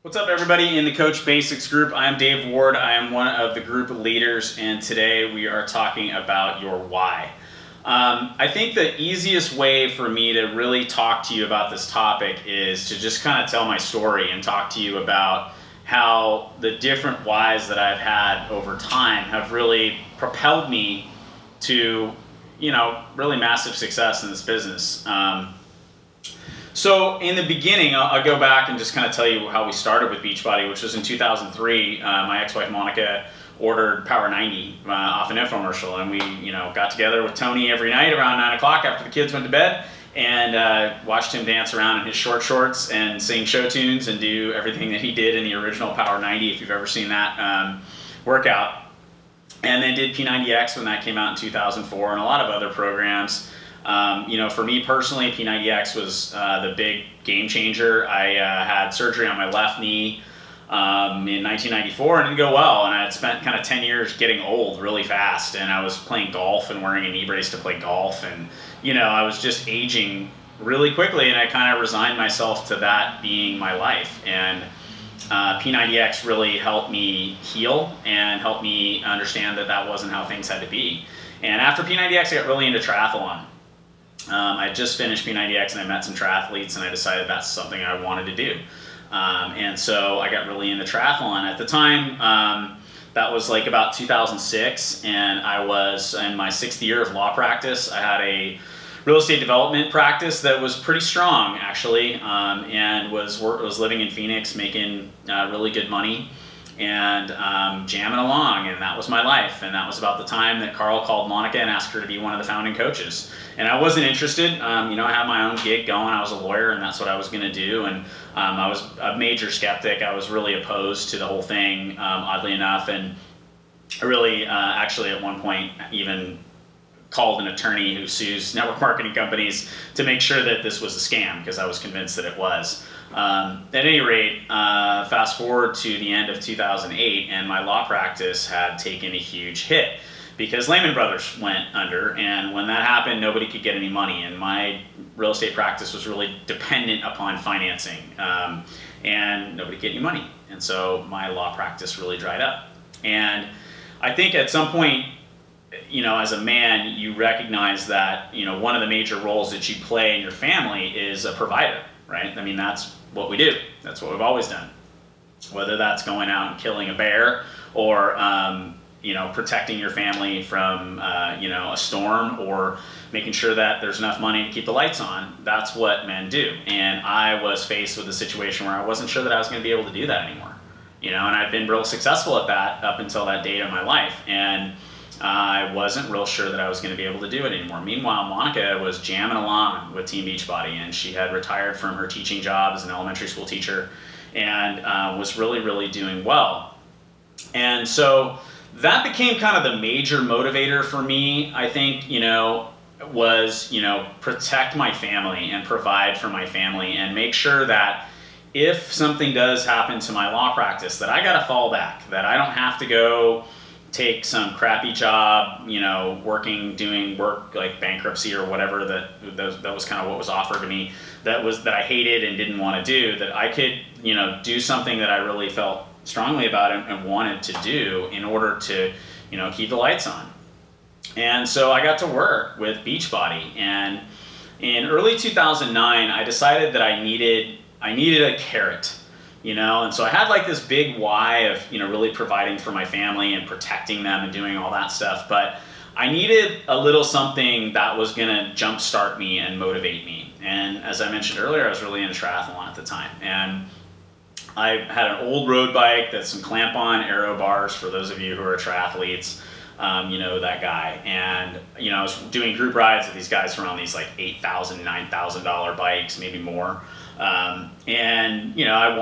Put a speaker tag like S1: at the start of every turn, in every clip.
S1: What's up, everybody in the Coach Basics group? I am Dave Ward. I am one of the group leaders, and today we are talking about your why. I think the easiest way for me to really talk to you about this topic is to just kind of tell my story and talk to you about how the different whys that I've had over time have really propelled me to, really massive success in this business. So in the beginning, I'll go back and just kind of tell you how we started with Beachbody, which was in 2003. My ex-wife Monica ordered Power 90 off an infomercial, and we got together with Tony every night around 9 o'clock after the kids went to bed, and watched him dance around in his short shorts and sing show tunes and do everything that he did in the original Power 90, if you've ever seen that workout. And then did P90X when that came out in 2004, and a lot of other programs. For me personally, P90X was the big game changer. I had surgery on my left knee in 1994 and it didn't go well, and I had spent kind of 10 years getting old really fast, and I was playing golf and wearing a knee brace to play golf, and I was just aging really quickly, and I kind of resigned myself to that being my life. And P90X really helped me heal and helped me understand that that wasn't how things had to be. And after P90X, I got really into triathlon. I just finished P90X and I met some triathletes, and I decided that's something I wanted to do. And so I got really into triathlon. At the time, that was like about 2006, and I was in my 6th year of law practice. I had a real estate development practice that was pretty strong, actually, and was living in Phoenix, making really good money, and jamming along, and that was my life. And that was about the time that Carl called Monica and asked her to be one of the founding coaches. And I wasn't interested. I had my own gig going. I was a lawyer, and that's what I was going to do. And I was a major skeptic. I was really opposed to the whole thing, oddly enough. And I really, actually, at one point, even called an attorney who sues network marketing companies to make sure that this was a scam, because I was convinced that it was. At any rate, fast forward to the end of 2008, and my law practice had taken a huge hit because Lehman Brothers went under, and when that happened, nobody could get any money, and my real estate practice was really dependent upon financing, and nobody could get any money, and so my law practice really dried up. And I think at some point, as a man, you recognize that, one of the major roles that you play in your family is a provider, right? I mean, that's what we do. That's what we've always done. Whether that's going out and killing a bear, or, protecting your family from, a storm, or making sure that there's enough money to keep the lights on, that's what men do. And I was faced with a situation where I wasn't sure that I was going to be able to do that anymore. And I'd been real successful at that up until that date in my life. And I wasn't real sure that I was going to be able to do it anymore. Meanwhile, Monica was jamming along with Team Beachbody, and she had retired from her teaching job as an elementary school teacher, and was really, really doing well. And so that became kind of the major motivator for me, I think, was, protect my family and provide for my family, and make sure that if something does happen to my law practice, that I got to fall back, that I don't have to go take some crappy job, doing work like bankruptcy or whatever, that was kind of what was offered to me, that I hated and didn't want to do, that I could, do something that I really felt strongly about and wanted to do in order to, keep the lights on. And so I got to work with Beachbody, and in early 2009, I decided that I needed a carrot. And so I had like this big why of, really providing for my family and protecting them and doing all that stuff. But I needed a little something that was going to jumpstart me and motivate me. And as I mentioned earlier, I was really into triathlon at the time. And I had an old road bike that's some clamp-on aero bars, for those of you who are triathletes. That guy. And, I was doing group rides with these guys who were on these like $8,000, $9,000 bikes, maybe more. And, I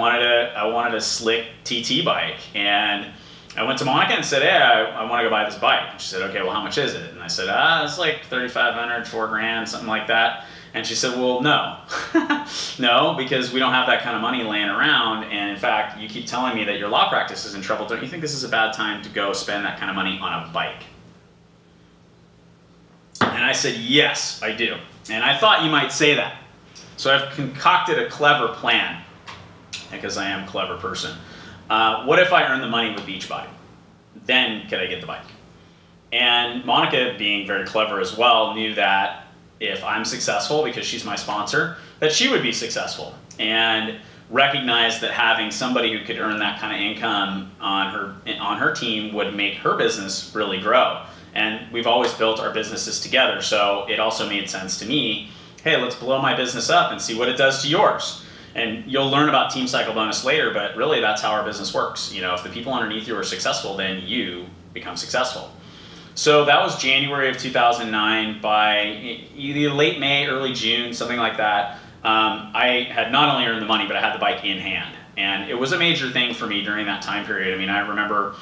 S1: wanted a slick TT bike. And I went to Monica and said, hey, I want to go buy this bike. And she said, okay, well, how much is it? And I said, it's like $3,500, $4,000, something like that. And she said, well, no. No, because we don't have that kind of money laying around. And in fact, you keep telling me that your law practice is in trouble. Don't you think this is a bad time to go spend that kind of money on a bike? And I said, yes, I do. And I thought you might say that. So I've concocted a clever plan. because I am a clever person. What if I earn the money with Beachbody? Then could I get the bike? And Monica, being very clever as well, knew that if I'm successful, because she's my sponsor, that she would be successful, and recognized that having somebody who could earn that kind of income on her team would make her business really grow. And we've always built our businesses together, so it also made sense to me, hey, let's blow my business up and see what it does to yours. And you'll learn about Team Cycle Bonus later, but really that's how our business works. You know, if the people underneath you are successful, then you become successful. So that was January of 2009. By either late May, early June, something like that, I had not only earned the money, but I had the bike in hand. And it was a major thing for me during that time period. I mean, I remember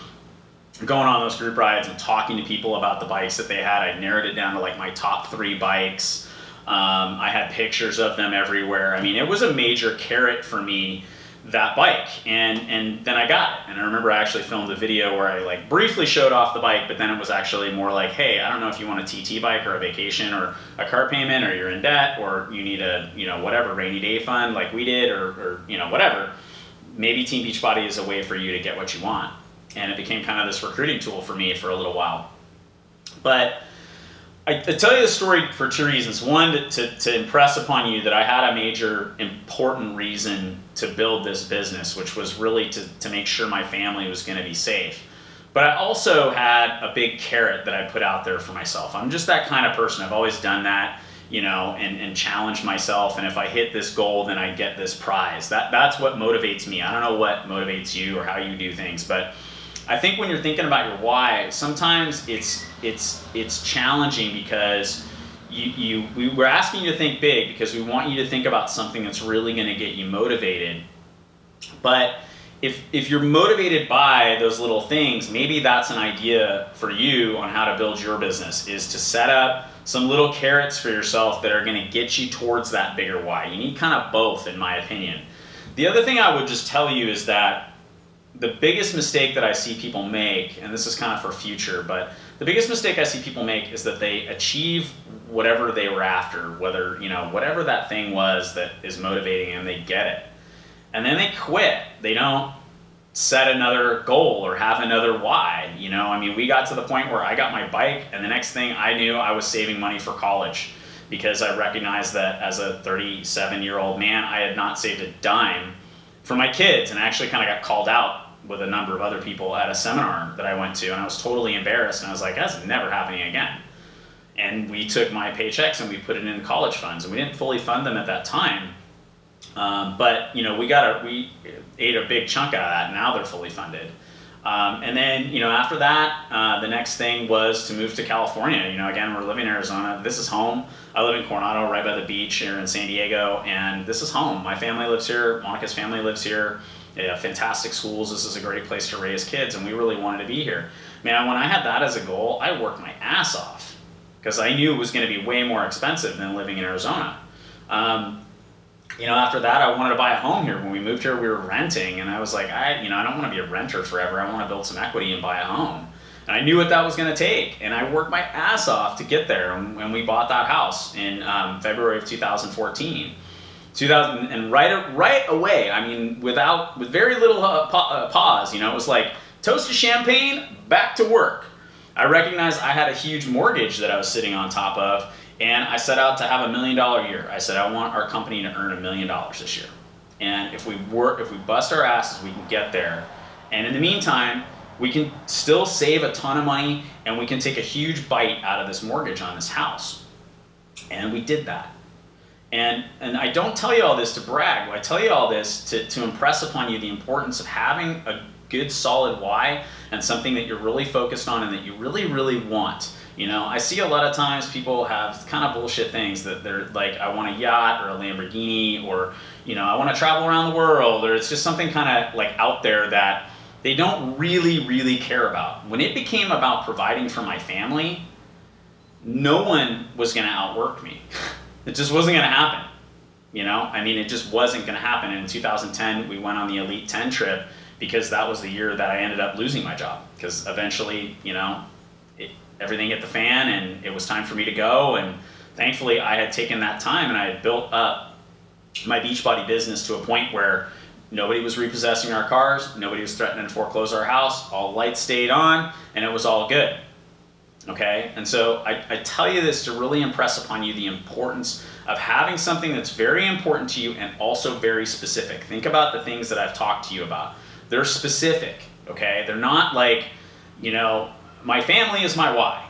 S1: going on those group rides and talking to people about the bikes that they had. I narrowed it down to like my top 3 bikes. I had pictures of them everywhere. I mean, it was a major carrot for me, that bike. And then I got it. And I remember I actually filmed a video where I like briefly showed off the bike, but then it was actually more like, hey, I don't know if you want a TT bike or a vacation or a car payment, or you're in debt, or you need a, you know, whatever, rainy day fund like we did, or you know, whatever. Maybe Team Beachbody is a way for you to get what you want. And it became kind of this recruiting tool for me for a little while. But I tell you the story for 2 reasons. One, to impress upon you that I had a major important reason to build this business, which was really to make sure my family was going to be safe. But I also had a big carrot that I put out there for myself. I'm just that kind of person. I've always done that, you know, and challenged myself. And if I hit this goal, then I get this prize. That's what motivates me. I don't know what motivates you or how you do things, but I think when you're thinking about your why, sometimes it's challenging because we're asking you to think big because we want you to think about something that's really going to get you motivated. But if you're motivated by those little things, maybe that's an idea for you on how to build your business, is to set up some little carrots for yourself that are going to get you towards that bigger why. You need kind of both, in my opinion. The other thing I would just tell you is that the biggest mistake that I see people make, and this is kind of for future, but the biggest mistake I see people make is that they achieve whatever they were after, whether, you know, whatever that thing was that is motivating them, they get it. And then they quit. They don't set another goal or have another why. You know, I mean, we got to the point where I got my bike, and the next thing I knew, I was saving money for college, because I recognized that as a 37-year-old man, I had not saved a dime for my kids, and I actually kind of got called out with a number of other people at a seminar that I went to, and I was totally embarrassed, and I was like, that's never happening again. And we took my paychecks and we put it in college funds, and we didn't fully fund them at that time, but you know, we ate a big chunk out of that. Now they're fully funded. And then, you know, after that, the next thing was to move to California. You know, again, we're living in Arizona. This is home. I live in Coronado, right by the beach here in San Diego, and this is home. My family lives here. Monica's family lives here. They have fantastic schools. This is a great place to raise kids, and we really wanted to be here. Man, when I had that as a goal, I worked my ass off because I knew it was going to be way more expensive than living in Arizona. You know, after that, I wanted to buy a home here. When we moved here, we were renting, and I was like, I don't want to be a renter forever. I want to build some equity and buy a home. And I knew what that was going to take, and I worked my ass off to get there. And we bought that house in February of 2014. And right away, I mean, with very little pause, you know, it was like toast to champagne, back to work. I recognized I had a huge mortgage that I was sitting on top of, and I set out to have $1 million year. I said, I want our company to earn $1 million this year. And if we bust our asses, we can get there. And in the meantime, we can still save a ton of money, and we can take a huge bite out of this mortgage on this house. And we did that. And I don't tell you all this to brag. I tell you all this to impress upon you the importance of having a good solid why and something that you're really focused on and that you really, really want. You know, I see a lot of times people have kind of bullshit things that they're like, I want a yacht or a Lamborghini, or, you know, I want to travel around the world, or it's just something kind of like out there that they don't really, really care about. When it became about providing for my family, no one was going to outwork me. It just wasn't going to happen. You know, I mean, it just wasn't going to happen. And in 2010, we went on the Elite 10 trip because that was the year that I ended up losing my job. Because eventually, you know, everything hit the fan and it was time for me to go. And thankfully, I had taken that time and I had built up my Beachbody business to a point where Nobody was repossessing our cars. Nobody was threatening to foreclose our house. All lights stayed on, and it was all good. Okay? And so I tell you this to really impress upon you the importance of having something that's very important to you and also very specific. Think about the things that I've talked to you about. They're specific, okay? They're not like, you know, my family is my why.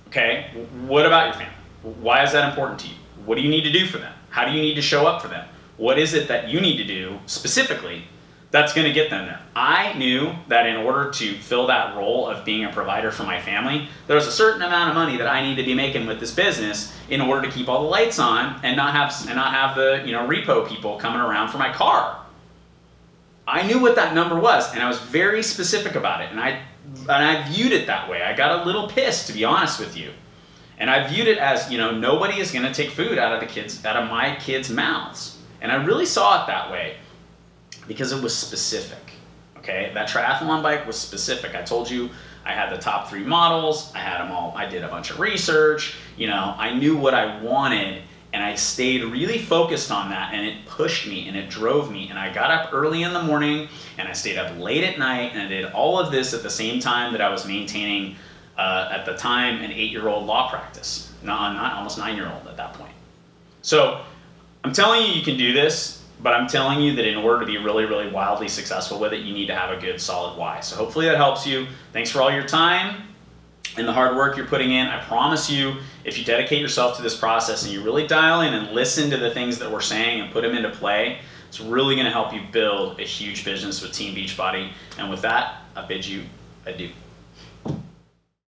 S1: Okay? What about your family? Why is that important to you? What do you need to do for them? How do you need to show up for them? What is it that you need to do specifically that's going to get them there? I knew that in order to fill that role of being a provider for my family, there was a certain amount of money that I need to be making with this business in order to keep all the lights on and not have the, you know, repo people coming around for my car. I knew what that number was, and I was very specific about it, and I viewed it that way. I got a little pissed, to be honest with you. And I viewed it as, you know, nobody is going to take food out of my kids' mouths. And I really saw it that way because it was specific. Okay, that triathlon bike was specific. I told you I had the top 3 models. I had them all. I did a bunch of research. You know, I knew what I wanted, and I stayed really focused on that, and it pushed me and it drove me. And I got up early in the morning and I stayed up late at night, and I did all of this at the same time that I was maintaining, at the time, an 8-year-old law practice. Not almost 9-year-old at that point. So I'm telling you, you can do this, but I'm telling you that in order to be really, really wildly successful with it, you need to have a good, solid why. So hopefully that helps you. Thanks for all your time and the hard work you're putting in. I promise you, if you dedicate yourself to this process and you really dial in and listen to the things that we're saying and put them into play, it's really going to help you build a huge business with Team Beachbody. And with that, I bid you adieu.